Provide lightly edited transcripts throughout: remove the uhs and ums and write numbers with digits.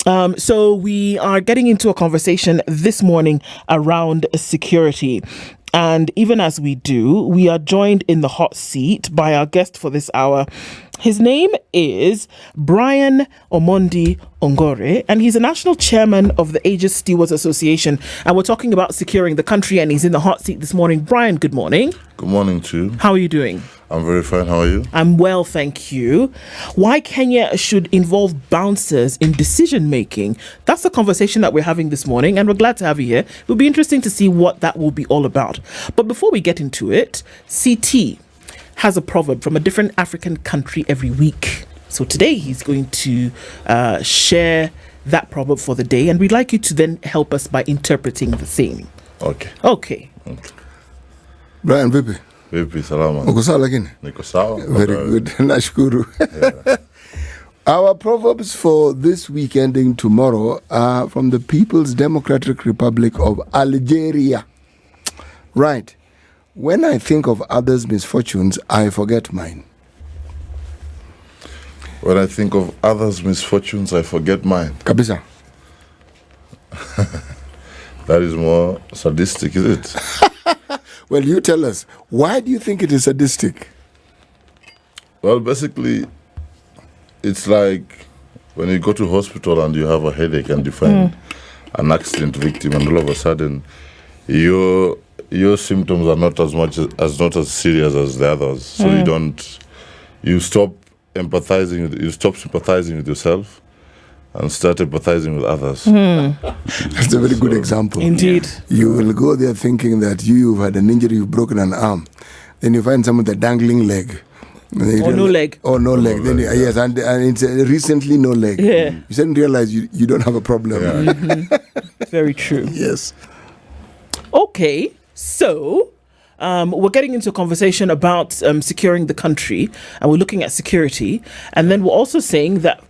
So we are getting into a conversation this morning around security. And even as we do, we are joined in the hot seat by our guest for this hour. His name is Brian Omondi Ongore, and he's a national chairman of the Aegis Stewards Association. And we're talking about securing the country, and he's in the hot seat this morning. Brian, good morning. Good morning to you. How are you doing? I'm very fine. How are you? I'm well, thank you. Why Kenya should involve bouncers in decision making? That's the conversation that we're having this morning, and we're glad to have you here. It will be interesting to see what that will be all about. But before we get into it, CT has a proverb from a different African country every week. So today he's going to share that proverb for the day, and we'd like you to then help us by interpreting the same. Okay. Brian, vipi? Vipi, salama. Uko sawa lakini? Niko sawa. Very good. Nashukuru. Yeah. Our proverbs for this week ending tomorrow are from the People's Democratic Republic of Algeria. Right. When I think of others' misfortunes, I forget mine. When I think of others' misfortunes, I forget mine. Kabisa. That is more sadistic, is it? Well, you tell us. Why do you think it is sadistic? Well, basically, it's like when you go to hospital and you have a headache and you find an accident victim, and all of a sudden your symptoms are not as serious as the others. So you stop sympathizing with yourself and start empathizing with others. That's a very good example. Indeed. You will go there thinking that you've had an injury, you've broken an arm. Then you find someone with a dangling leg. Or no leg. Or no leg. Then yes, and it's recently no leg. Yeah. You suddenly realize you don't have a problem. Yeah. Very true. Yes. Okay, so we're getting into a conversation about securing the country, and we're looking at security. And then we're also saying that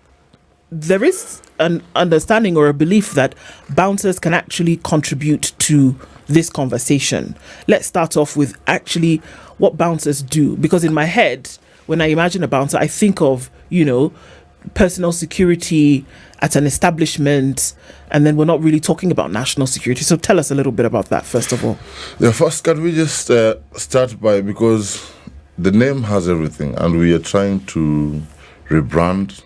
there is an understanding or a belief that bouncers can actually contribute to this conversation. Let's start off with actually what bouncers do. Because in my head, when I imagine a bouncer, I think of, personal security at an establishment, and then we're not really talking about national security. So tell us a little bit about that, first of all. Yeah, first, can we just start by, because the name has everything, and we are trying to rebrand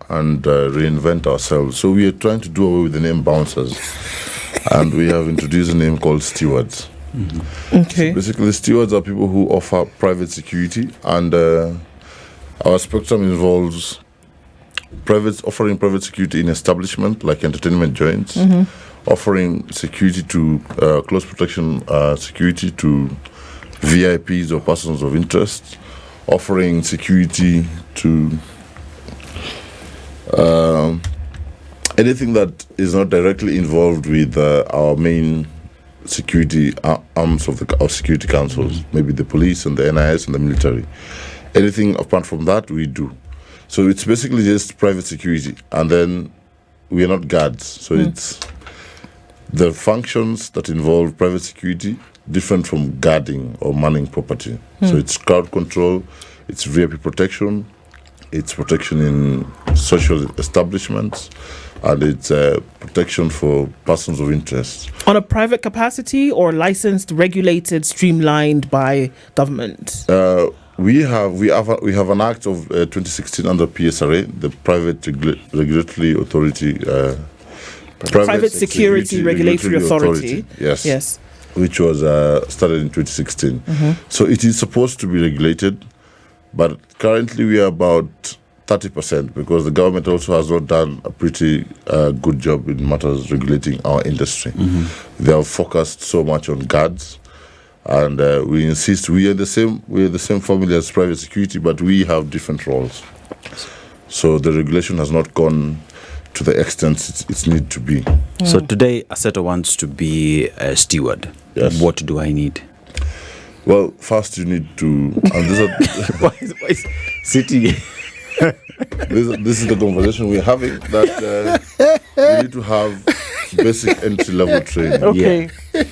and reinvent ourselves. So we are trying to do away with the name bouncers, and we have introduced a name called Stewards. Okay. So basically, stewards are people who offer private security, and our spectrum involves offering private security in establishment like entertainment joints, offering security to close protection security to VIPs or persons of interest, offering security to anything that is not directly involved with our main security arms of our security councils, maybe the police and the NIS and the military. Anything apart from that, we do. So it's basically just private security, and then we are not guards. So it's the functions that involve private security, different from guarding or manning property. So it's crowd control, it's VIP protection, it's protection in social establishments, and it's protection for persons of interest. On a private capacity or licensed, regulated, streamlined by government? We have an act of 2016 under PSRA, the Private Regulatory Authority. Private Security Regulatory Authority. Yes. Which was started in 2016. So it is supposed to be regulated, but currently we are about 30% because the government also has not done a pretty good job in matters regulating our industry. They have focused so much on guards. And we insist we are the same family as private security, but we have different roles. So the regulation has not gone to the extent it needs to be. So today, Aseto wants to be a steward. Yes. What do I need? Well, first you need to. And why is sitting? This is the conversation we're having. That you need to have basic entry-level training. Okay. Yeah.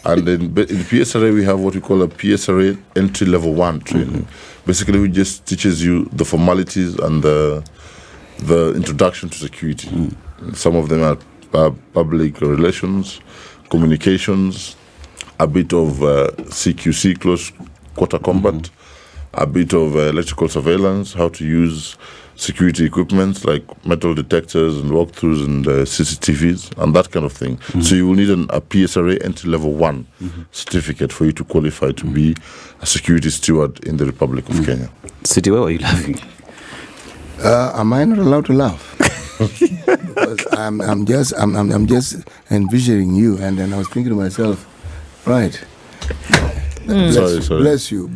And in PSRA, we have what we call a PSRA entry-level 1 training. Basically, it just teaches you the formalities and the the introduction to security. Some of them are public relations, communications, a bit of CQC, close quarter combat, a bit of electrical surveillance, how to use security equipment like metal detectors and walkthroughs and CCTVs and that kind of thing. So you will need a PSRA entry level 1 certificate for you to qualify to be a security steward in the Republic of Kenya. City, where are you laughing? Am I not allowed to laugh? Because I'm just envisioning you, and then I was thinking to myself, right. Bless you.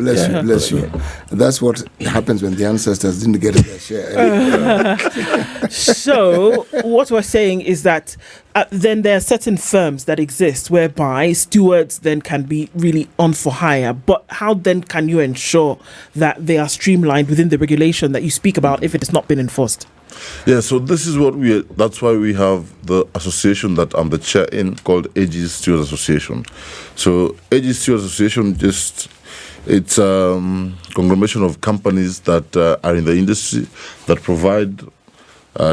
That's what happens when the ancestors didn't get their share. So what we're saying is that then there are certain firms that exist whereby stewards then can be really on for hire. But how then can you ensure that they are streamlined within the regulation that you speak about if it has not been enforced? Yeah, so this is that's why we have the association that I'm the chair in called Aegis Stewards Association. So Aegis Stewards Association it's a conglomeration of companies that are in the industry that provide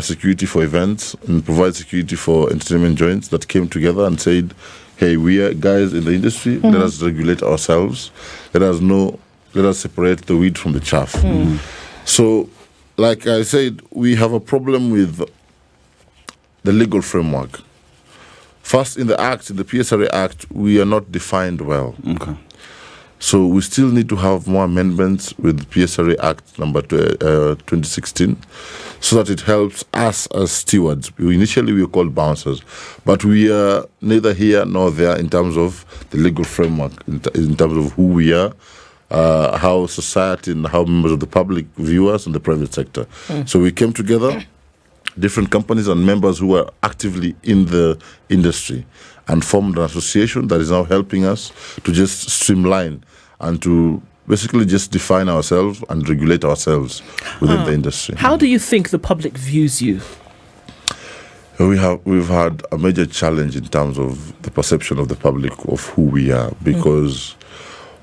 security for events and provide security for entertainment joints that came together and said, hey, we are guys in the industry, let us regulate ourselves, let us separate the wheat from the chaff. So, like I said, we have a problem with the legal framework. First, in the PSRA Act, we are not defined well. Okay. So we still need to have more amendments with PSRA Act number 2016 so that it helps us as stewards. Initially, we were called bouncers, but we are neither here nor there in terms of the legal framework, in terms of who we are, how society and how members of the public view us in the private sector. So we came together, different companies and members who are actively in the industry, and formed an association that is now helping us to just streamline and to basically just define ourselves and regulate ourselves within the industry. How do you think the public views you? We've had a major challenge in terms of the perception of the public of who we are, because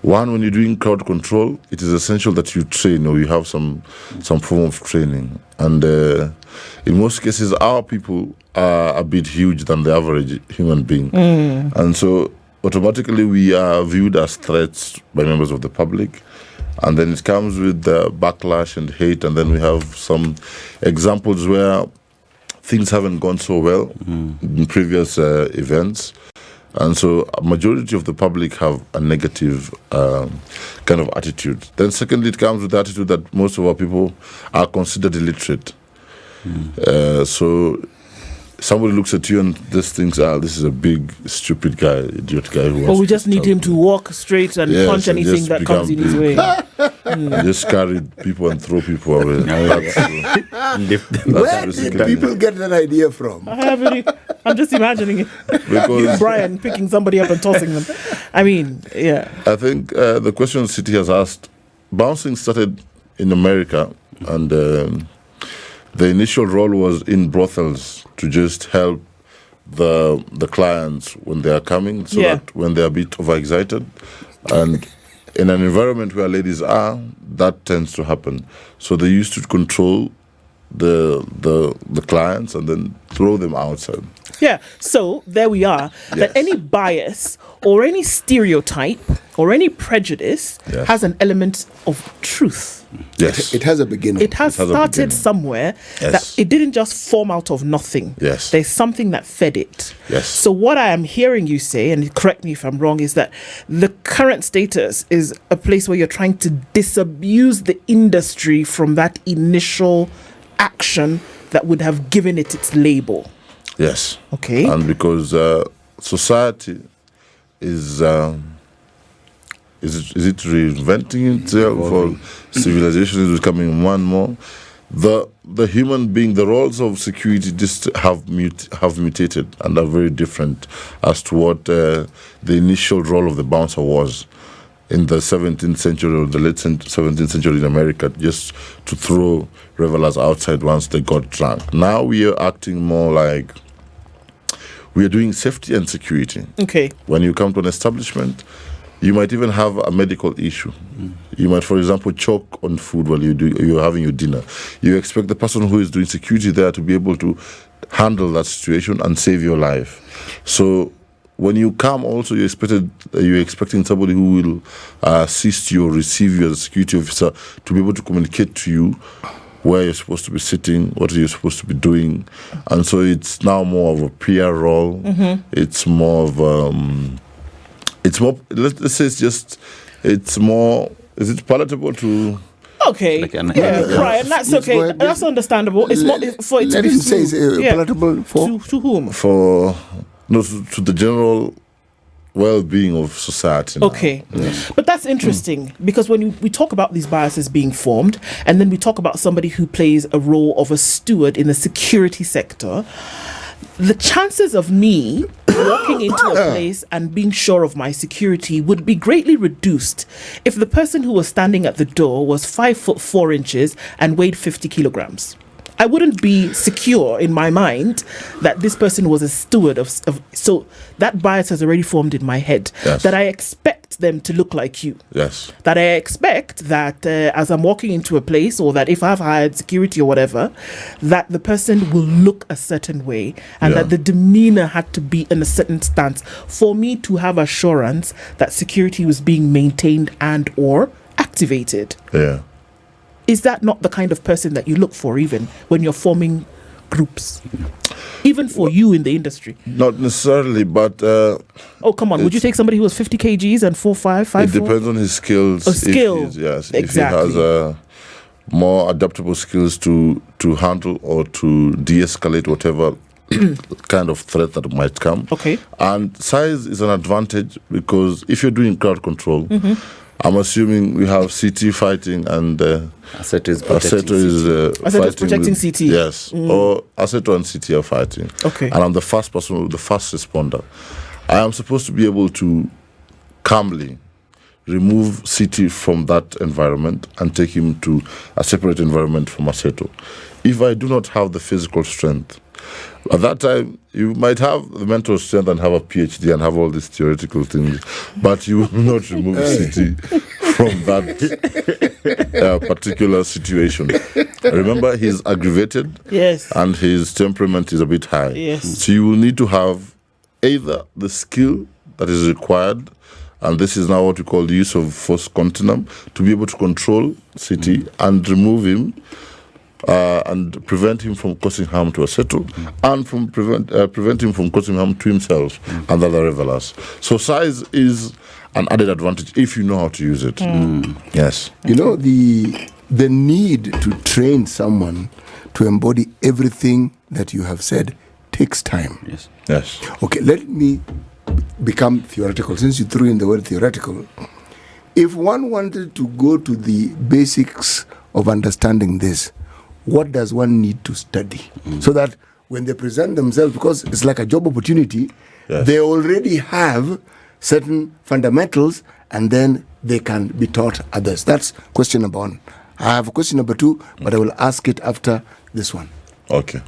one, when you're doing crowd control, it is essential that you train or you have some form of training. And in most cases, our people are a bit huge than the average human being. And so automatically we are viewed as threats by members of the public. And then it comes with backlash and hate. And then we have some examples where things haven't gone so well in previous events. And so a majority of the public have a negative kind of attitude. Then secondly, it comes with the attitude that most of our people are considered illiterate. So somebody looks at you and just thinks, this is a big, stupid guy, idiot guy. Who we just need him to walk straight and punch anything that comes in his way. Just carry people and throw people away. Where did people get that idea from? I'm just imagining it. Because Brian picking somebody up and tossing them. I mean, yeah. I think the question City has asked, bouncing started in America, and the initial role was in brothels to just help the clients when they are coming, so that when they are a bit overexcited, and in an environment where ladies are, that tends to happen. So they used to control the clients and then throw them outside. Yeah, so there we are. That any bias or any stereotype or any prejudice has an element of truth. Yes. It has a beginning. It has started somewhere. That it didn't just form out of nothing. Yes. There's something that fed it. Yes. So what I am hearing you say, and correct me if I'm wrong, is that the current status is a place where you're trying to disabuse the industry from that initial action that would have given it its label. Yes. Okay. And because society is it reinventing itself, or civilization is becoming more and more? The human being, the roles of security just have mutated and are very different as to what the initial role of the bouncer was in the 17th century or the late 17th century in America, just to throw revelers outside once they got drunk. Now we are acting more like we are doing safety and security. Okay. When you come to an establishment, You might even have a medical issue. You might, for example, choke on food while you're having your dinner. You expect the person who is doing security there to be able to handle that situation and save your life. So when you come, also you're expecting somebody who will assist you or receive you as a security officer to be able to communicate to you where you're supposed to be sitting, what you're supposed to be doing, and so it's now more of a peer role. It's more of let's say it's more. Is it palatable to? Okay, Like an- right, and that's okay. Go That's understandable. It's not for it to Let be him say it's yeah. palatable for. to whom? For to the general well-being of society now. Okay, but that's interesting because when we talk about these biases being formed, and then we talk about somebody who plays a role of a steward in the security sector, the chances of me walking into a place and being sure of my security would be greatly reduced if the person who was standing at the door was 5'4" and weighed 50 kilograms. I wouldn't be secure in my mind that this person was a steward of so that bias has already formed in my head. Yes. That I expect them to look like you. Yes. That I expect that as I'm walking into a place, or that if I've hired security or whatever, that the person will look a certain way, and Yeah. that the demeanor had to be in a certain stance for me to have assurance that security was being maintained and or activated. Yeah. Is that not the kind of person that you look for even when you're forming groups? Even for you in the industry? Not necessarily, but Oh, come on. Would you take somebody who was 50 kgs and 4'5", 5'4"? it depends on his skills. Oh, skill. If he Exactly. has more adaptable skills to handle or to de-escalate whatever kind of threat that might come. Okay. And size is an advantage because if you're doing crowd control, I'm assuming we have CT fighting and Aseto is protecting Aseto is Aseto is fighting protecting with- CT. Yes, or Aseto and CT are fighting. Okay. And I'm the first person, the first responder. I am supposed to be able to calmly remove CT from that environment and take him to a separate environment from Aseto. If I do not have the physical strength, at that time, you might have the mental strength and have a PhD and have all these theoretical things, but you will not remove CT from that particular situation. Remember, he's aggravated Yes. and his temperament is a bit high. Yes. So you will need to have either the skill that is required, and this is now what we call the use of force continuum, to be able to control CT and remove him and prevent him from causing harm to Aseto, and from prevent him from causing harm to himself and other revelers. So size is an added advantage if you know how to use it. Yes. You know, the need to train someone to embody everything that you have said takes time. Yes. Yes. Okay, let me become theoretical. Since you threw in the word theoretical, if one wanted to go to the basics of understanding this, what does one need to study? So that when they present themselves, because it's like a job opportunity, Yes. they already have certain fundamentals and then they can be taught others. That's question number one. I have a question number two, but I will ask it after this one. Okay.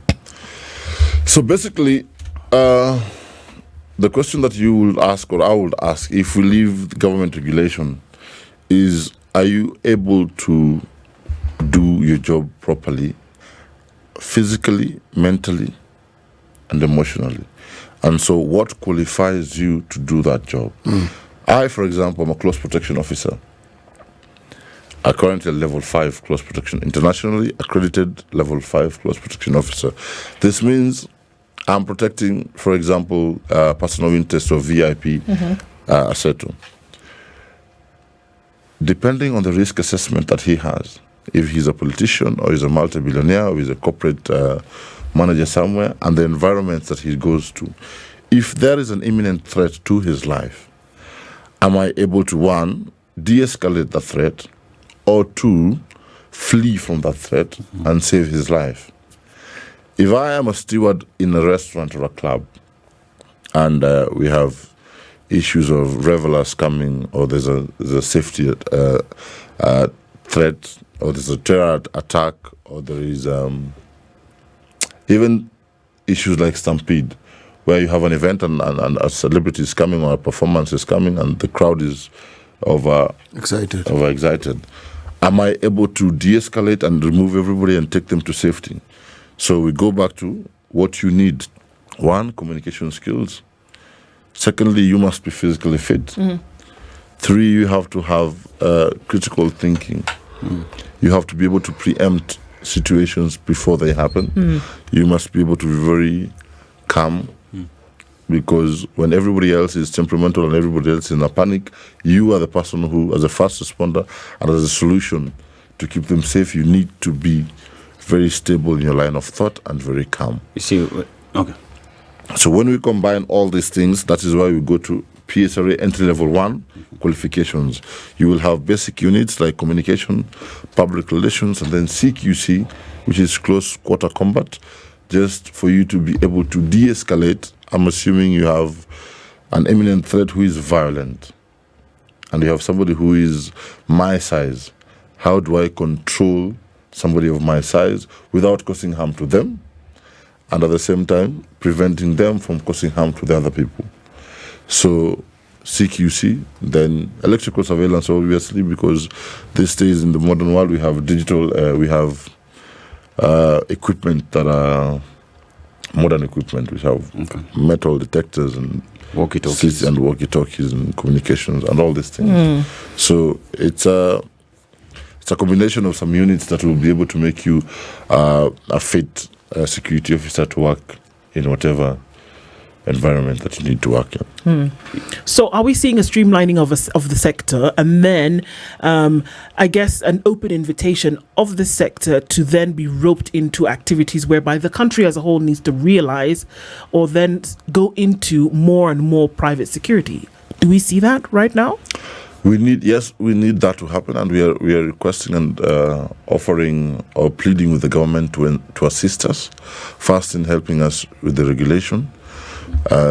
So basically, the question that you will ask, or I would ask, if we leave the government regulation, is: are you able to do your job properly, physically, mentally, and emotionally? And so what qualifies you to do that job? I, for example, am a close protection officer. I currently a level 5 close protection, internationally accredited level 5 close protection officer. This means I'm protecting, for example, personal interest or VIP Aseto. Depending on the risk assessment that he has, if he's a politician or he's a multi-billionaire or he's a corporate manager somewhere, and the environments that he goes to, if there is an imminent threat to his life, am I able to, one, de-escalate the threat, or two, flee from that threat and save his life? If I am a steward in a restaurant or a club, and we have issues of revelers coming, or there's a safety threat, or there's a terror attack, or there is even issues like stampede, where you have an event and a celebrity is coming or a performance is coming and the crowd is overexcited. Am I able to de-escalate and remove everybody and take them to safety? So we go back to what you need. 1, communication skills. Secondly, you must be physically fit. 3, you have to have critical thinking. You have to be able to preempt situations before they happen. You must be able to be very calm, because when everybody else is temperamental and everybody else is in a panic, you are the person who, as a first responder and as a solution to keep them safe, you need to be very stable in your line of thought and very calm. You see, okay. So when we combine all these things, that is why we go to PSRA entry level 1 qualifications. You will have basic units like communication, public relations, and then CQC, which is close quarter combat, just for you to be able to de-escalate. I'm assuming you have an imminent threat who is violent, and you have somebody who is my size. How do I control somebody of my size without causing harm to them, and at the same time preventing them from causing harm to the other people? So CQC, then electrical surveillance, obviously, because these days in the modern world we have digital, we have equipment that are modern equipment. We have metal detectors and walkie-talkies and communications and all these things. So it's a combination of some units that will be able to make you a fit security officer to work in whatever environment that you need to work in. So are we seeing a streamlining of the sector, and then I guess an open invitation of the sector to then be roped into activities whereby the country as a whole needs to realize or then go into more and more private security? Do we see that right now? We need that to happen, and we are requesting and offering or pleading with the government to assist us, first in helping us with the regulation.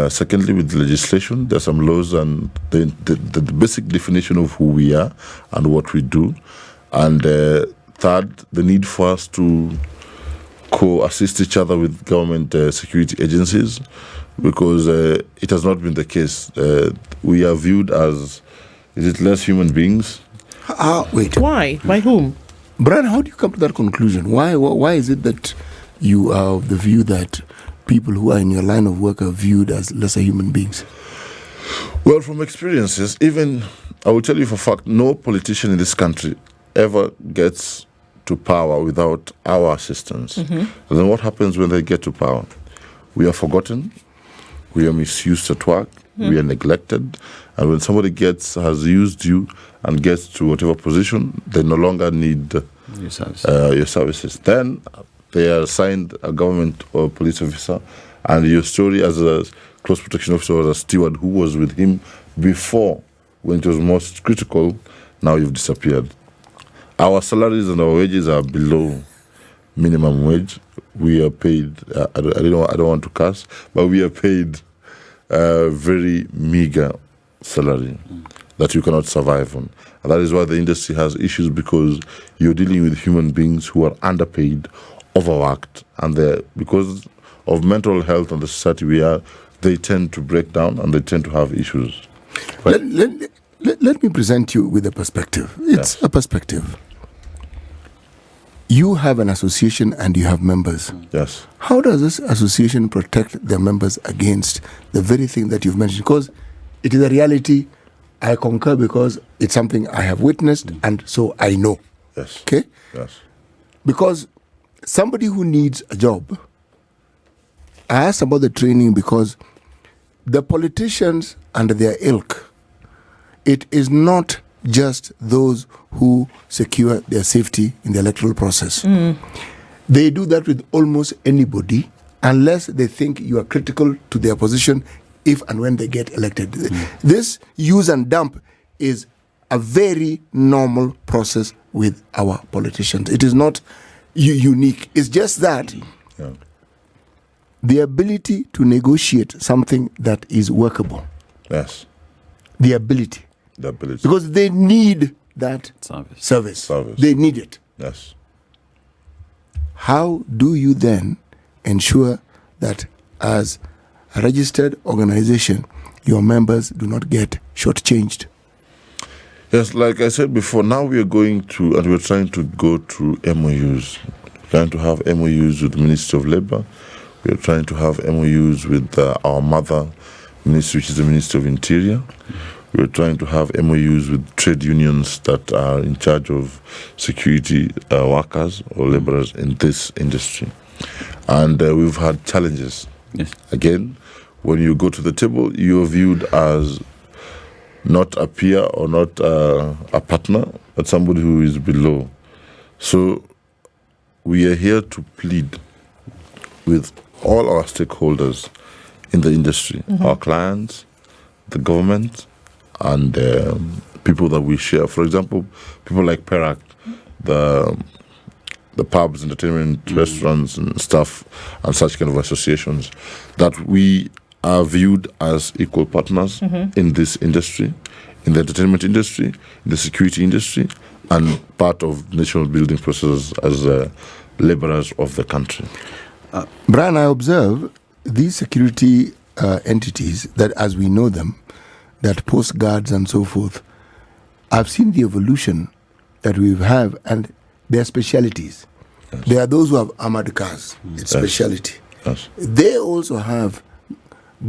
Secondly, with the legislation, there are some laws and the basic definition of who we are and what we do. And third, the need for us to co-assist each other with government security agencies, because it has not been the case. We are viewed as, is it less human beings? Wait. Why? By whom? Brian, how do you come to that conclusion? Why is it that you are of the view that people who are in your line of work are viewed as lesser human beings? Well, from experiences, even, I will tell you for a fact, no politician in this country ever gets to power without our assistance. And then what happens when they get to power? We are forgotten, we are misused at work, we are neglected, and when somebody has used you and gets to whatever position, they no longer need your services. Then they are assigned a government or police officer, and your story as a close protection officer or a steward who was with him before, when it was most critical, now you've disappeared. Our salaries and our wages are below minimum wage. We are paid, I don't want to curse, but we are paid very meager salary that you cannot survive on. And that is why the industry has issues, because you're dealing with human beings who are underpaid, overworked, and because of mental health and the society we are, they tend to break down and they tend to have issues. Let me present you with a perspective. It's a perspective. You have an association and you have members. Yes. How does this association protect their members against the very thing that you've mentioned? Because it is a reality. I concur, because it's something I have witnessed, and so I know. Yes. Okay? Yes. Because somebody who needs a job, I asked about the training, because the politicians and their ilk, it is not just those who secure their safety in the electoral process. They do that with almost anybody, unless they think you are critical to their position if and when they get elected. This use and dump is a very normal process with our politicians. It is not unique. It's just that the ability to negotiate something that is workable. Yes. The ability. Because they need that service. They need it. Yes. How do you then ensure that, as a registered organization, your members do not get shortchanged. Yes, like I said before, now we are going to, and we're trying to go through MOUs. Trying to have MOUs with the Ministry of Labour. We are trying to have MOUs with our mother ministry, which is the Ministry of Interior. We are trying to have MOUs with trade unions that are in charge of security workers or labourers in this industry. And we've had challenges. Yes. Again, when you go to the table, you are viewed as not a peer or not a partner, but somebody who is below. So we are here to plead with all our stakeholders in the industry, our clients, the government, and people that we share. For example, people like Perak, the pubs, entertainment, restaurants and stuff, and such kind of associations, that we are viewed as equal partners in this industry, in the entertainment industry, in the security industry, and part of national building process as laborers of the country. Brian, I observe these security entities that, as we know them, that post guards and so forth, I've seen the evolution that we have and their specialities. Yes. There are those who have armored cars, it's speciality. Yes. They also have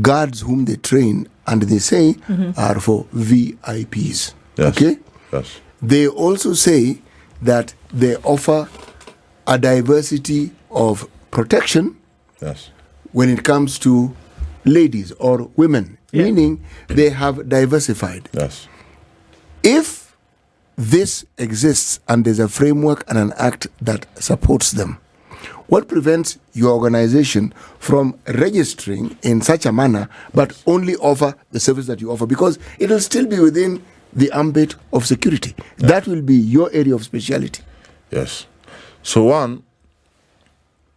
guards whom they train and they say are for VIPs. Yes. Okay? Yes. They also say that they offer a diversity of protection Yes. when it comes to ladies or women, meaning they have diversified. Yes. If this exists and there's a framework and an act that supports them, what prevents your organization from registering in such a manner but only offer the service that you offer? Because it will still be within the ambit of security. Yeah. That will be your area of speciality. Yes. So one,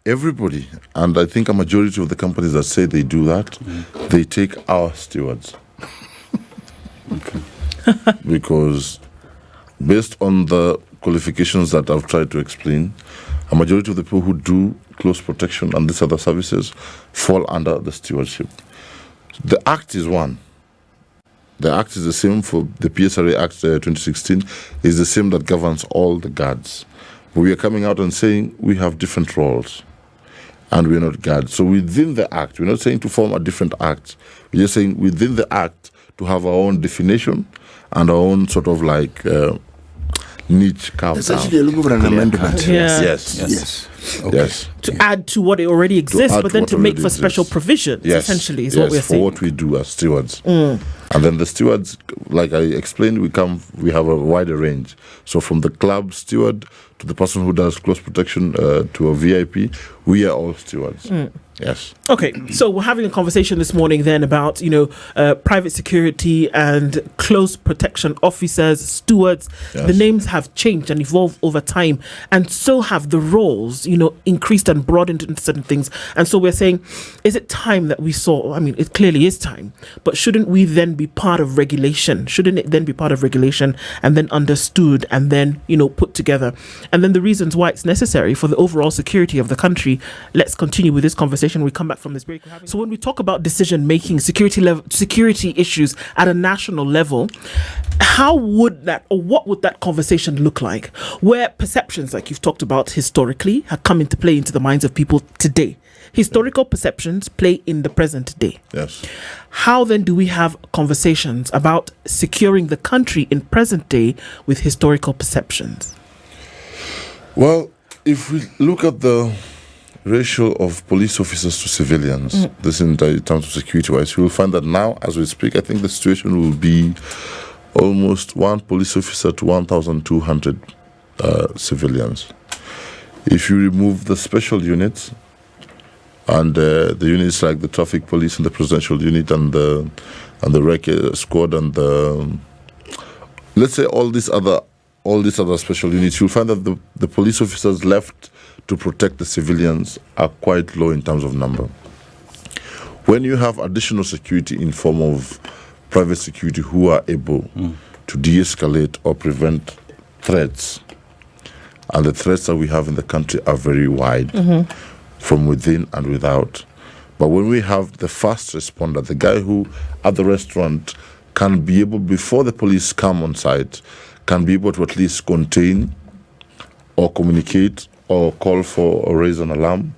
everybody, and I think a majority of the companies that say they do that, they take our stewards. Because based on the qualifications that I've tried to explain, a majority of the people who do close protection and these other services fall under the stewardship. The Act is one. The Act is the same for the PSRA Act 2016, is the same that governs all the guards. But we are coming out and saying we have different roles and we're not guards. So within the Act, we're not saying to form a different Act. We're just saying within the Act to have our own definition and our own sort of like niche carved It's out. actually looking for an amendment. Yeah. Yes. Yes. Okay. Yes. To add to what it already exists, add but to then what to make already for special exists. provisions, Yes. essentially, is yes, what we're for saying. what we do as stewards. And then the stewards, like I explained, we have a wider range. So from the club steward to the person who does close protection to a VIP, we are all stewards. Yes. Okay, so we're having a conversation this morning then about, private security and close protection officers, stewards. Yes. The names have changed and evolved over time, and so have the roles, increased and broadened into certain things. And so we're saying, is it time that we saw, it clearly is time, but shouldn't we then be part of regulation? Shouldn't it then be part of regulation and then understood and then, put together? And then the reasons why it's necessary for the overall security of the country. Let's continue with this conversation. We come back from this break. So when we talk about decision making, security issues at a national level, how would that, or what would that conversation look like? Where perceptions, like you've talked about historically, have come into play into the minds of people today. Historical perceptions play in the present day. Yes. How then do we have conversations about securing the country in present day with historical perceptions? Well, if we look at the ratio of police officers to civilians, this in terms of security-wise, you will find that now, as we speak, I think the situation will be almost one police officer to 1,200 civilians. If you remove the special units and the units like the traffic police and the presidential unit and the rec squad and the, let's say all these other special units, you'll find that the police officers left to protect the civilians are quite low in terms of number. When you have additional security in form of private security who are able to de-escalate or prevent threats, and the threats that we have in the country are very wide, from within and without, But when we have the fast responder, the guy who at the restaurant can be able, before the police come on site, can be able to at least contain or communicate or call for or raise an alarm.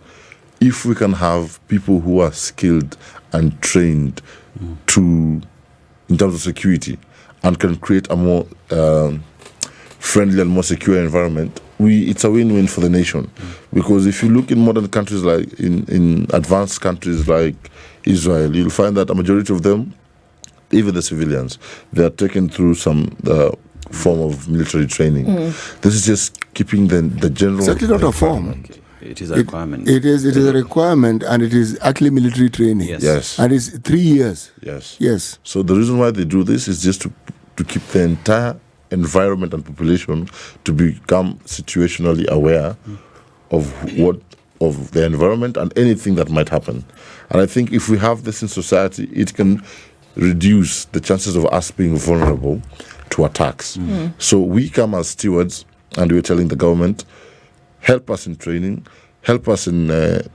If we can have people who are skilled and trained in terms of security and can create a more friendly and more secure environment, it's a win-win for the nation. Because if you look in modern countries, like in advanced countries like Israel, you'll find that a majority of them, even the civilians, they are taken through some form of military training. This is just keeping the general... It's actually not a form. It is a requirement. It is a requirement, and it is actually military training. Yes. And it's 3 years. Yes. So the reason why they do this is just to keep the entire environment and population to become situationally aware of the environment and anything that might happen. And I think if we have this in society, it can reduce the chances of us being vulnerable to attacks. So we come as stewards and we're telling the government, help us in training, help us in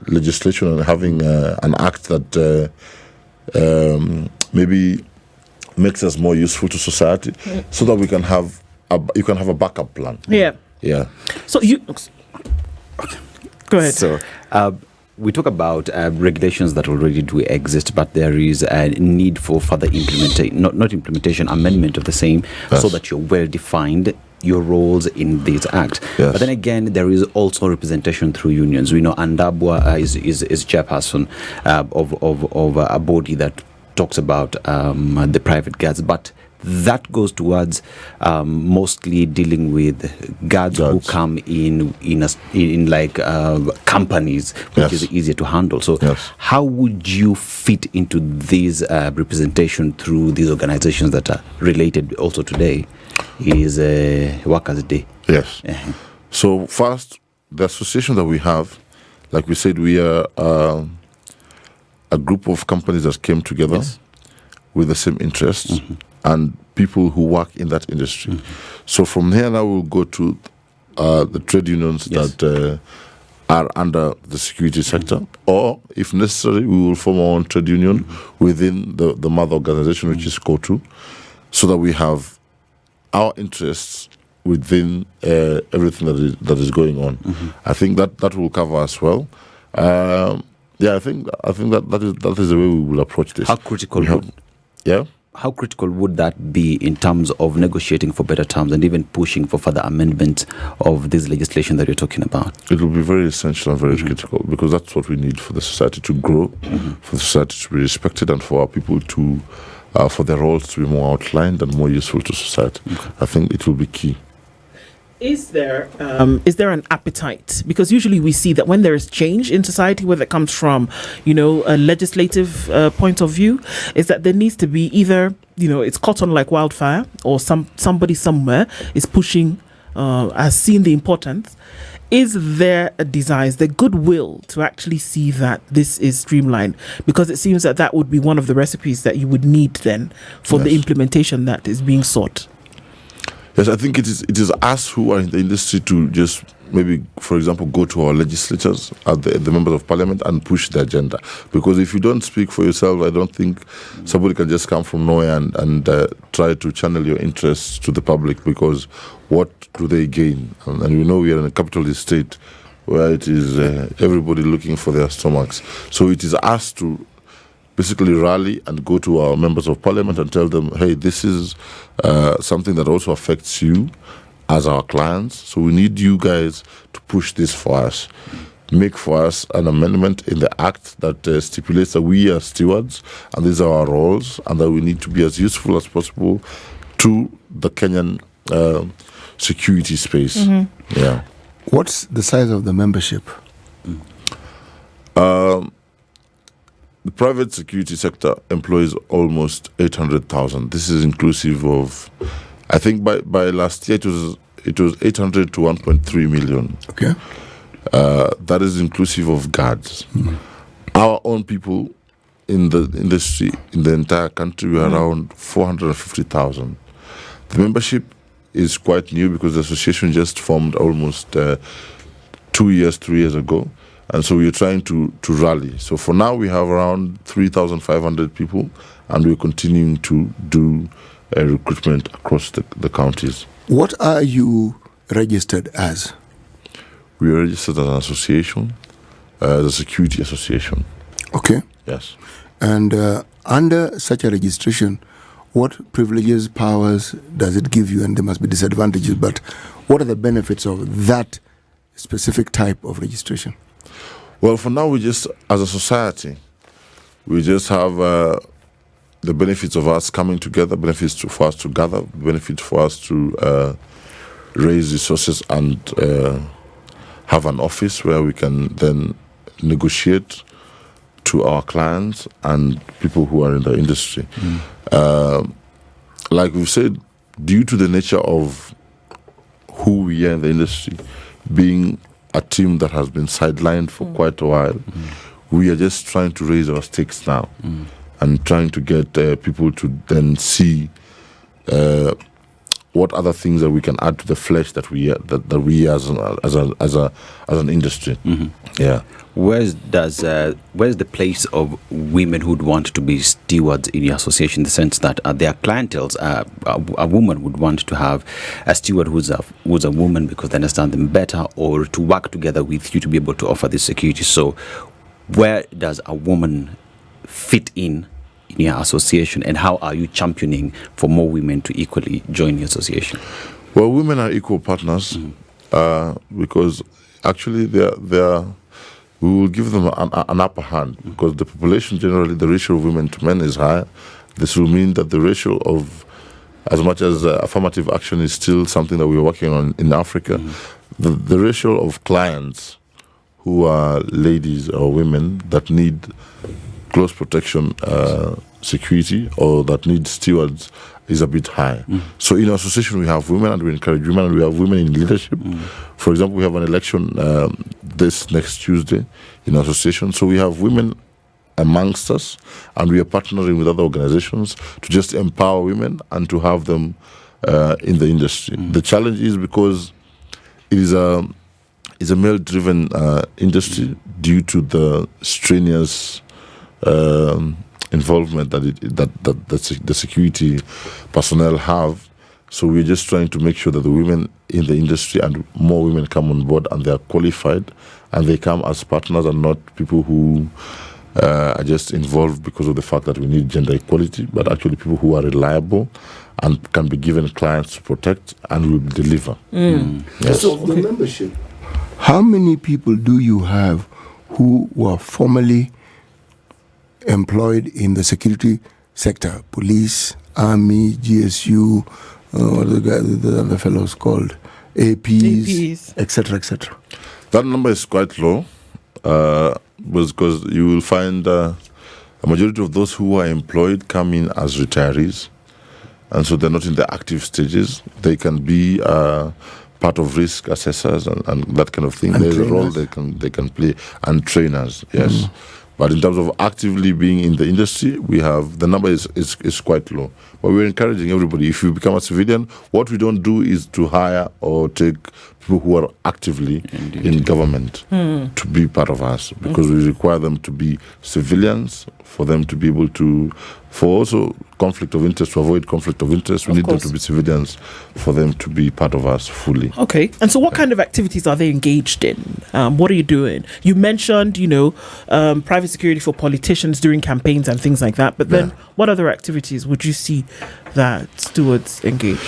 legislation and having an act that maybe makes us more useful to society, so that we can have a backup plan. Yeah. So go ahead. So we talk about regulations that already do exist, but there is a need for further implementation, not implementation, amendment of the same, so that you're well defined your roles in this act. But then again, there is also representation through unions. We know Andabwa is chairperson of a body that talks about the private guards, but that goes towards mostly dealing with guards who come in like companies, which is easier to handle. So how would you fit into this representation through these organizations that are related also today? Is Workers' Day. Yes. So first, the association that we have, like we said, we are a group of companies that came together with the same interests and people who work in that industry. So from here now we'll go to the trade unions that are under the security sector, or if necessary, we will form our own trade union within the mother organization, which is Okoh, so that we have our interests within everything that is going on. I think that will cover us well. I think that is the way we will approach this. How critical how critical would that be in terms of negotiating for better terms and even pushing for further amendment of this legislation that you're talking about? It will be very essential and very critical, because that's what we need for the society to grow, for the society to be respected, and for our people to for their roles to be more outlined and more useful to society. I think it will be key. Is there an appetite? Because usually we see that when there is change in society, whether it comes from, a legislative point of view, is that there needs to be either, it's caught on like wildfire, or somebody somewhere is pushing, has seen the importance. Is there a desire, the goodwill to actually see that this is streamlined? Because it seems that would be one of the recipes that you would need then for the implementation that is being sought. Yes, I think it is us who are in the industry to just maybe, for example, go to our legislators, the members of parliament, and push the agenda. Because if you don't speak for yourself, I don't think somebody can just come from nowhere and try to channel your interests to the public, because what do they gain? And we know we are in a capitalist state where it is everybody looking for their stomachs. So it is us to basically rally and go to our members of parliament and tell them, hey, this is something that also affects you as our clients. So we need you guys to push this for us. Make for us an amendment in the act that stipulates that we are stewards and these are our roles, and that we need to be as useful as possible to the Kenyan security space. Yeah. What's the size of the membership? The private security sector employs almost 800,000. This is inclusive of, I think by last year it was 800 to 1.3 million. Okay. That is inclusive of guards. Our own people in the industry, in the entire country, we are around 450,000. The membership is quite new because the association just formed almost 3 years ago. And so we're trying to rally. So for now, we have around 3,500 people, and we're continuing to do recruitment across the counties. What are you registered as? We are registered as an association, the Security Association. Okay. Yes. And under such a registration, what privileges, powers does it give you? And there must be disadvantages, but what are the benefits of that specific type of registration? Well, for now, we just, as a society, we just have the benefits of us coming together, benefits for us to gather, benefits for us to raise resources and have an office where we can then negotiate to our clients and people who are in the industry. Like we've said, due to the nature of who we are in the industry, being a team that has been sidelined for quite a while, we are just trying to raise our stakes now and trying to get people to then see what other things that we can add to the flesh that we as an industry. Yeah. Where's the place of women who'd want to be stewards in your association? In the sense that their clientels, a woman would want to have a steward who's a woman because they understand them better, or to work together with you to be able to offer this security. So, where does a woman fit in your association, and how are you championing for more women to equally join your association? Well, women are equal partners because actually we will give them an upper hand because the population generally, the ratio of women to men is higher. This will mean that the ratio of, as much as affirmative action is still something that we're working on in Africa, the ratio of clients who are ladies or women that need close protection security or that need stewards is a bit high. So in our association we have women and we encourage women, and we have women in leadership. For example, we have an election this next Tuesday in our association. So we have women amongst us, and we are partnering with other organizations to just empower women and to have them in the industry. The challenge is because it is a male-driven industry due to the strenuous involvement that the security personnel have. So we're just trying to make sure that the women in the industry and more women come on board and they are qualified and they come as partners and not people who are just involved because of the fact that we need gender equality, but actually people who are reliable and can be given clients to protect and will deliver. Yes. So the membership, how many people do you have who were formerly employed in the security sector? Police, army, GSU, what are the other fellows called? APs. etc., etc. That number is quite low because you will find a majority of those who are employed come in as retirees, and so they're not in the active stages. They can be part of risk assessors and that kind of thing. And there's trainers. a role they can play, and trainers, yes. But in terms of actively being in the industry, we have, the number is quite low. But we're encouraging everybody, if you become a civilian, what we don't do is to hire or take people who are actively in government to be part of us, because we require them to be civilians, for them to be able to, for also conflict of interest, to avoid conflict of interest, we need them to be civilians for them to be part of us fully. Okay. And so what kind of activities are they engaged in? What are you doing? You mentioned, private security for politicians during campaigns and things like that. But then what other activities would you see that stewards engage?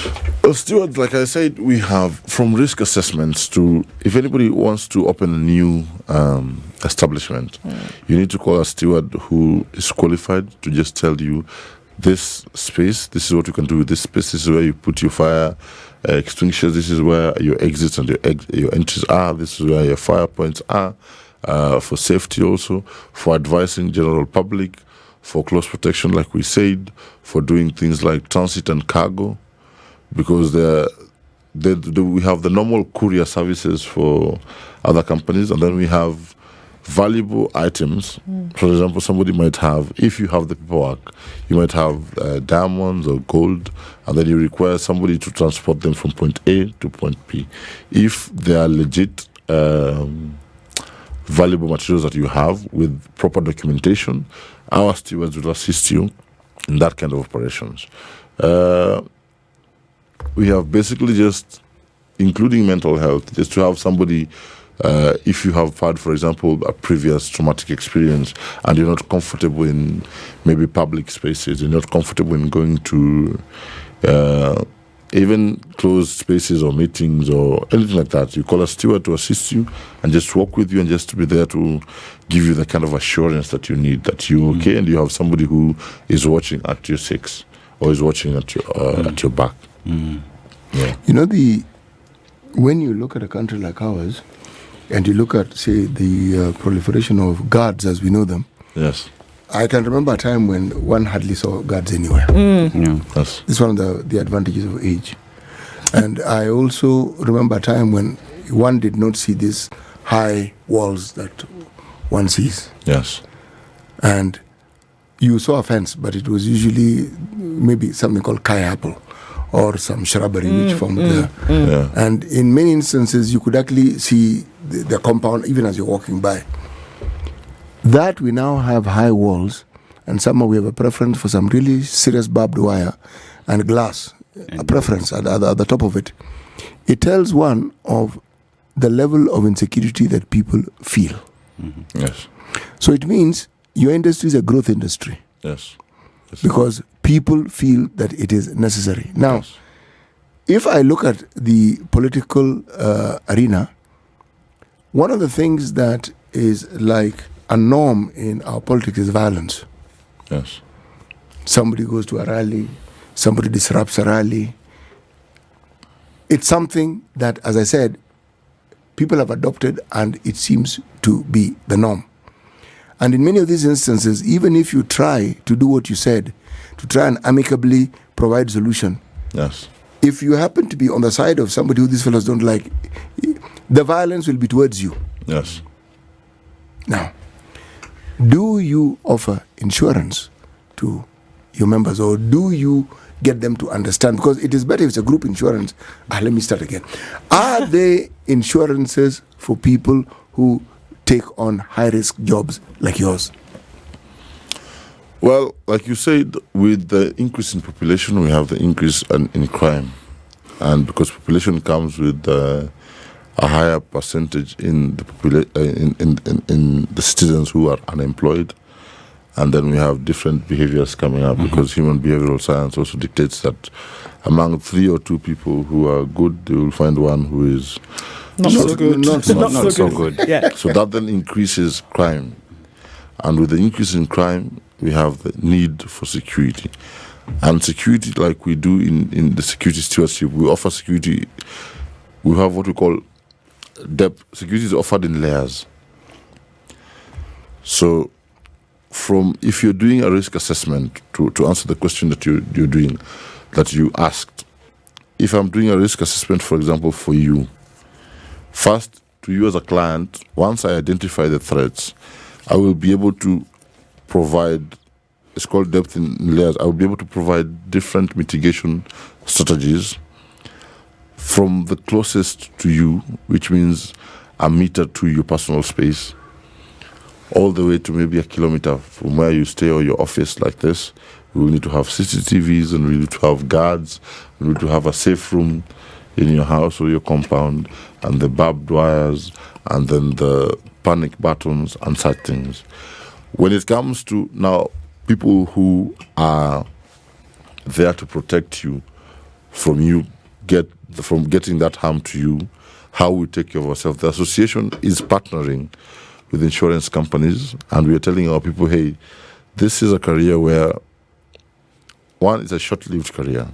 Well, stewards, like I said, we have from risk assessments to, if anybody wants to open a new establishment, you need to call a steward who is qualified to just tell you, this space, this is what you can do with this space, this is where you put your fire extinguishers, this is where your exits and your entries are, this is where your fire points are, for safety also, for advising general public, for close protection, like we said, for doing things like transit and cargo, because we have the normal courier services for other companies, and then we have valuable items. For example, somebody might have, if you have the paperwork, you might have diamonds or gold, and then you require somebody to transport them from point A to point B. If they are legit valuable materials that you have with proper documentation, our stewards will assist you in that kind of operations. We have basically just, including mental health, just to have somebody, if you have had, for example, a previous traumatic experience and you're not comfortable in maybe public spaces, you're not comfortable in going to even closed spaces or meetings or anything like that, you call a steward to assist you and just walk with you and just to be there to give you the kind of assurance that you need, that you're okay and you have somebody who is watching at your six or is watching at your back. Yeah. You know, when you look at a country like ours and you look at, say, the proliferation of guards as we know them, Yes. I can remember a time when one hardly saw guards anywhere. Yeah. Yes. This is one of the advantages of age. And I also remember a time when one did not see these high walls that one sees. Yes. And you saw a fence, but it was usually maybe something called kai apple or some shrubbery which formed there. Yeah. And in many instances, you could actually see the compound even as you're walking by. That we now have high walls, and somehow we have a preference for some really serious barbed wire and glass, a preference at the top of it. It tells one of the level of insecurity that people feel. Yes. So it means your industry is a growth industry. Yes. Yes. Because people feel that it is necessary. Now, Yes. if I look at the political arena, one of the things that is like a norm in our politics is violence. Yes. Somebody goes to a rally, somebody disrupts a rally. It's something that, as I said, people have adopted and it seems to be the norm. And in many of these instances, even if you try to do what you said, to try and amicably provide solution, Yes. if you happen to be on the side of somebody who these fellows don't like, the violence will be towards you. Yes. Now, do you offer insurance to your members, or do you get them to understand? Because it is better if it's a group insurance. Let me start again. Are there insurances for people who take on high-risk jobs like yours? Well, like you said, with the increase in population, we have the increase in crime. And because population comes with a higher percentage in the in the citizens who are unemployed, and then we have different behaviors coming up, because human behavioral science also dictates that among 3 or 2 people who are good, they will find one who is Not so good. Not so good. Yeah. so that then increases crime. And with the increase in crime, we have the need for security. And security, like we do in the security stewardship, we offer security. We have what we call depth. Security is offered in layers. So if you're doing a risk assessment, to answer the question that you're doing, that you asked, if I'm doing a risk assessment, for example, for you, first, to you as a client, once I identify the threats, I will be able to provide, it's called depth in layers, I will be able to provide different mitigation strategies from the closest to you, which means a meter to your personal space, all the way to maybe a kilometer from where you stay or your office like this. We will need to have CCTVs, and we need to have guards, and we need to have a safe room in your house or your compound, and the barbed wires, and then the panic buttons and such things. When it comes to now people who are there to protect you from getting that harm to you, how we take care of ourselves, the association is partnering with insurance companies, and we are telling our people, hey, this is a career where, one, it's a short-lived career.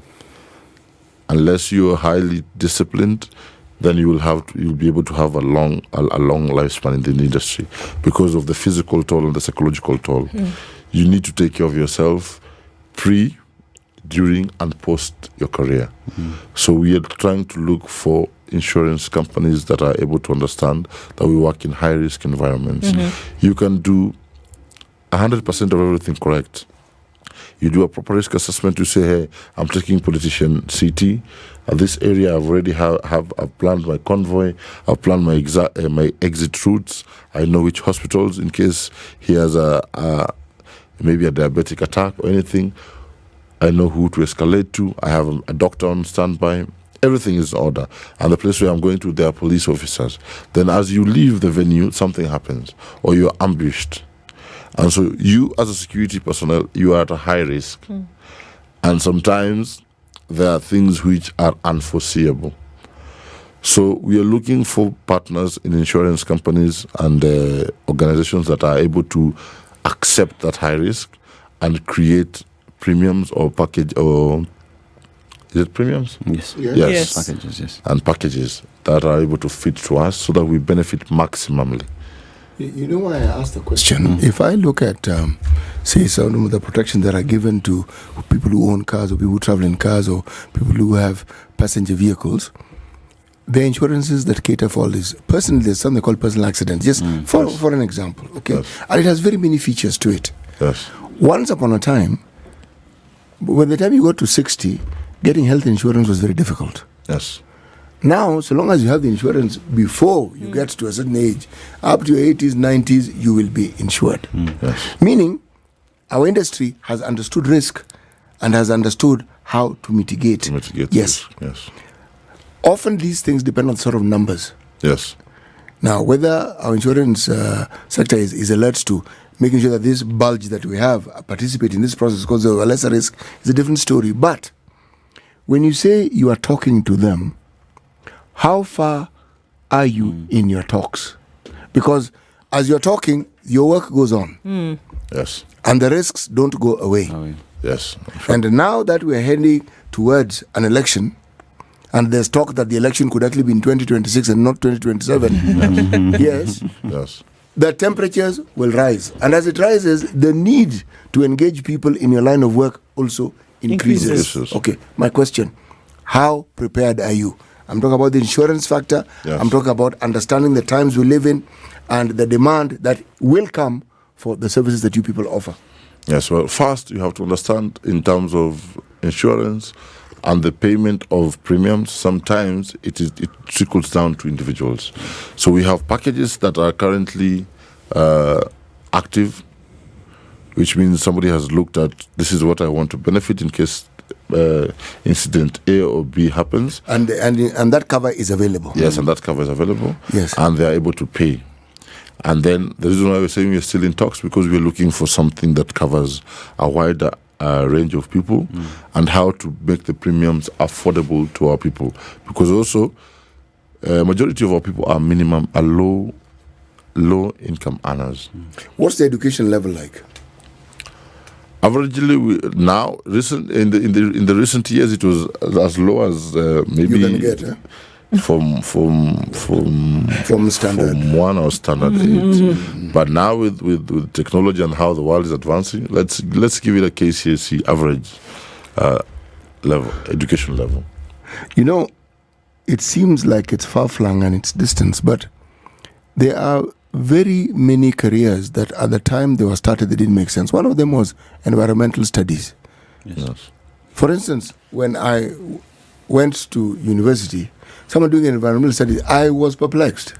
Unless you are highly disciplined, then you'll be able to have a long lifespan in the industry because of the physical toll and the psychological toll. You need to take care of yourself pre, during, and post your career. So we are trying to look for insurance companies that are able to understand that we work in high-risk environments. You can do 100% of everything correct. You do a proper risk assessment to say, hey, I'm taking politician CT. At this area, I've already I've planned my convoy. I've planned my my exit routes. I know which hospitals in case he has maybe a diabetic attack or anything. I know who to escalate to. I have a doctor on standby. Everything is in order. And the place where I'm going to, there are police officers. Then as you leave the venue, something happens or you're ambushed. And so you, as a security personnel, you are at a high risk. And sometimes there are things which are unforeseeable. So we are looking for partners in insurance companies and organizations that are able to accept that high risk and create premiums or package, or is it premiums? Yes. Yes. Packages, yes. And packages that are able to fit to us so that we benefit maximally. You know why I asked the question? If I look at, say, some of the protections that are given to people who own cars or people who travel in cars or people who have passenger vehicles, the insurances that cater for all this. Personally, there's something called personal accidents, just for an example, okay? Yes. And it has very many features to it. Yes. Once upon a time, by the time you got to 60, getting health insurance was very difficult. Yes. Now, so long as you have the insurance before you get to a certain age, up to your 80s, 90s, you will be insured. Yes. Meaning, our industry has understood risk and has understood how to mitigate. Yes. Risk. Yes. Often these things depend on sort of numbers. Yes. Now, whether our insurance sector is alert to making sure that this bulge that we have participate in this process because of a lesser risk is a different story. But when you say you are talking to them, how far are you in your talks? Because as you're talking, your work goes on. Yes. And the risks don't go away. Yes. And now that we're heading towards an election, and there's talk that the election could actually be in 2026 and not 2027, yes, the temperatures will rise. And as it rises, the need to engage people in your line of work also increases. Okay, my question, how prepared are you? I'm talking about the insurance factor. Yes. I'm talking about understanding the times we live in and the demand that will come for the services that you people offer. Yes, well, first you have to understand in terms of insurance and the payment of premiums, sometimes it trickles down to individuals. So we have packages that are currently active, which means somebody has looked at, this is what I want to benefit in case incident A or B happens. And that cover is available. Yes, and that cover is available. Yes. And they are able to pay. And then the reason why we're saying we're still in talks, because we're looking for something that covers a wider range of people and how to make the premiums affordable to our people. Because also, majority of our people are low income earners. What's the education level like? Averagely, in the recent years, it was as low as maybe you can get, from standard 1 or standard 8. But now with technology and how the world is advancing, let's give it a KCSE average level, education level. You know, it seems like it's far-flung and it's distance, but there are very many careers that at the time they were started, they didn't make sense. One of them was environmental studies. Yes. For instance, when I went to university, someone doing environmental studies, I was perplexed.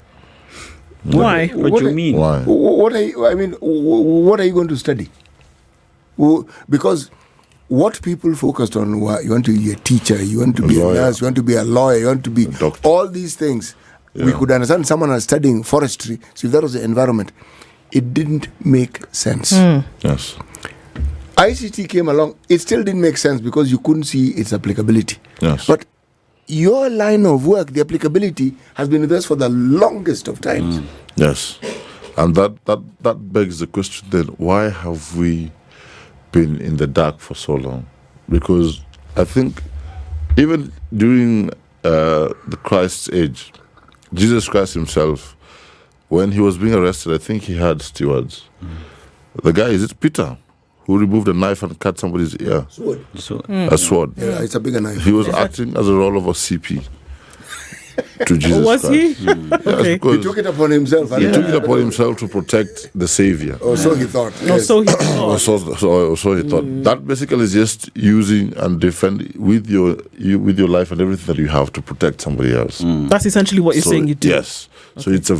Why? What do you mean? Why? What are you going to study? Because what people focused on were, you want to be a teacher, you want to be a nurse, you want to be a lawyer, you want to be all these things. Yeah. We could understand someone was studying forestry, so if that was the environment, it didn't make sense. Yes. ICT came along, it still didn't make sense because you couldn't see its applicability. Yes. But your line of work, the applicability, has been with us for the longest of times. Yes. And that begs the question then, why have we been in the dark for so long? Because I think even during the Christ's age, Jesus Christ himself, when he was being arrested, I think he had stewards. The guy, is it Peter, who removed a knife and cut somebody's ear? Sword. A sword. Yeah, it's a bigger knife. He was acting as a role of a CP. to Jesus Was Christ. he? Okay. because He took it upon himself. he took it upon himself to protect the Savior. Or so he thought. No, yes. so he Or so he thought. That basically is just using and defend with your life and everything that you have to protect somebody else. That's essentially what you're saying you do. Yes. So it's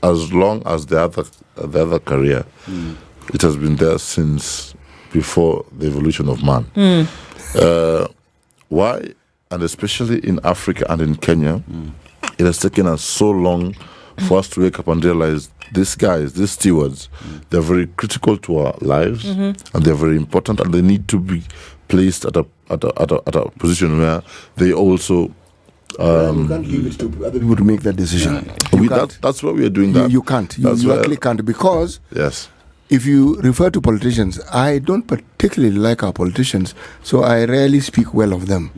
as long as the other career. It has been there since before the evolution of man. Why? And especially in Africa and in Kenya, it has taken us so long for us to wake up and realize these guys, these stewards, they're very critical to our lives, and they're very important, and they need to be placed at a position where they also. You can't leave it to other people to make that decision. That's why we are doing that. You can't. You actually can't, because Yes. if you refer to politicians, I don't particularly like our politicians, so I rarely speak well of them.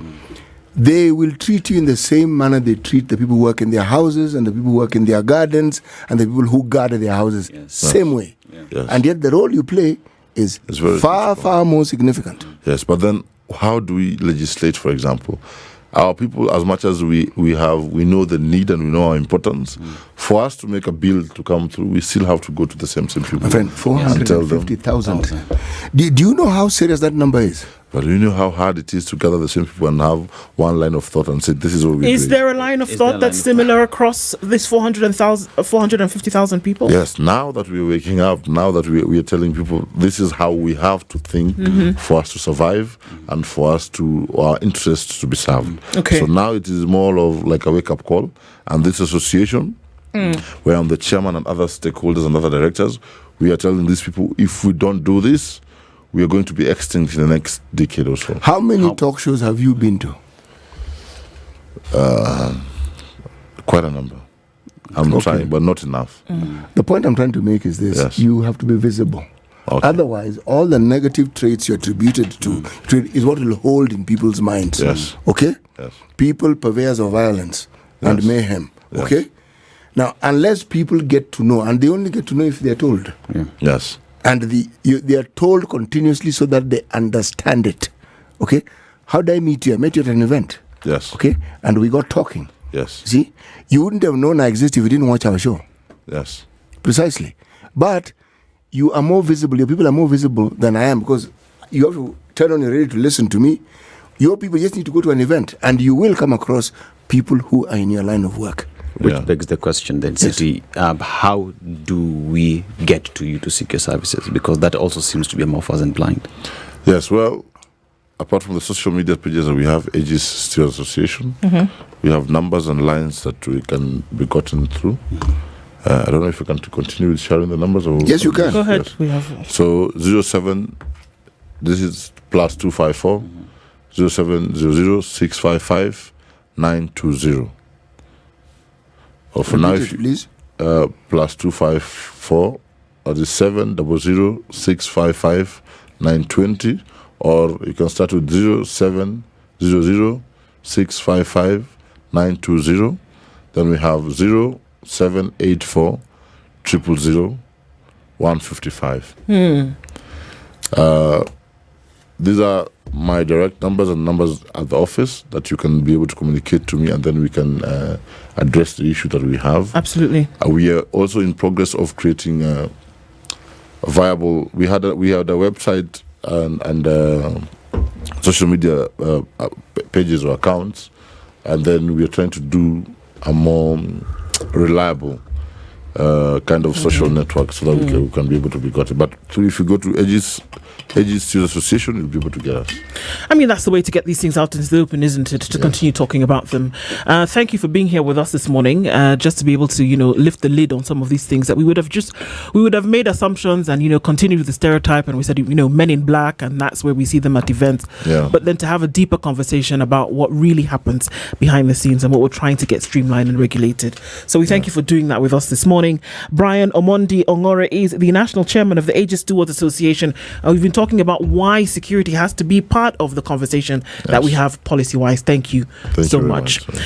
They will treat you in the same manner they treat the people who work in their houses and the people who work in their gardens and the people who guard their houses. Same way. Yes. And yet the role you play is It's very far, critical. far more significant. Yes, but then how do we legislate, for example? Our people, as much as we know the need and we know our importance, for us to make a bill to come through, we still have to go to the same people. My friend, and tell them. 450,000. Do you know how serious that number is? But you know how hard it is to gather the same people and have one line of thought and say, this is what we're Is doing. there a line of thought that's similar across this 450,000 people? Yes, now that we're waking up, now that we are telling people this is how we have to think for us to survive and for us our interests to be served. Okay. So now it is more of like a wake-up call. And this association, where I'm the chairman and other stakeholders and other directors, we are telling these people, if we don't do this, we are going to be extinct in the next decade or so. How many talk shows have you been to? Quite a number. I'm trying, but not enough. The point I'm trying to make is this. Yes. You have to be visible. Okay. Otherwise, all the negative traits you're attributed to is what will hold in people's minds. Yes. Okay? Yes. People purveyors of violence and Yes. mayhem. Yes. Okay? Now, unless people get to know, and they only get to know if they're told. Yes. And they are told continuously so that they understand it. Okay? How did I meet you? I met you at an event. Yes. Okay? And we got talking. Yes. See? You wouldn't have known I exist if you didn't watch our show. Yes. Precisely. But you are more visible, your people are more visible than I am, because you have to turn on your radio to listen to me. Your people just need to go to an event and you will come across people who are in your line of work. Which Yeah. begs the question then, City, how do we get to you to seek your services? Because that also seems to be a more and blind. Yes, well, apart from the social media pages that we have, Aegis Stewards Association, we have numbers and lines that we can be gotten through. I don't know if we can continue with sharing the numbers. Or Yes, you can. Go ahead. Yes. We have. So 07, this is plus 254 0700 655 920. Or for now, Repeat if it, you, please. plus 254 or the 700 655 920, or you can start with 0700 655 920. Then we have 0784 000 155. These are my direct numbers and numbers at the office that you can be able to communicate to me, and then we can address the issue that we have. Absolutely. We are also in progress of creating a viable. We had a website and social media pages or accounts, and then we are trying to do a more reliable kind of social network so that we can be able to be got it. But if you go to Aegis Stewards Association, you'll be able to get us. I mean, that's the way to get these things out into the open, isn't it? To continue talking about them. Thank you for being here with us this morning, just to be able to, lift the lid on some of these things that we would have made assumptions and, continued with the stereotype, and we said, men in black, and that's where we see them at events. Yeah. But then to have a deeper conversation about what really happens behind the scenes and what we're trying to get streamlined and regulated. So we thank you for doing that with us this morning. Brian Omondi Ongore is the national chairman of the Aegis Stewards Association. We've been talking about why security has to be part of the conversation that we have policy-wise. Thank you so very much. much.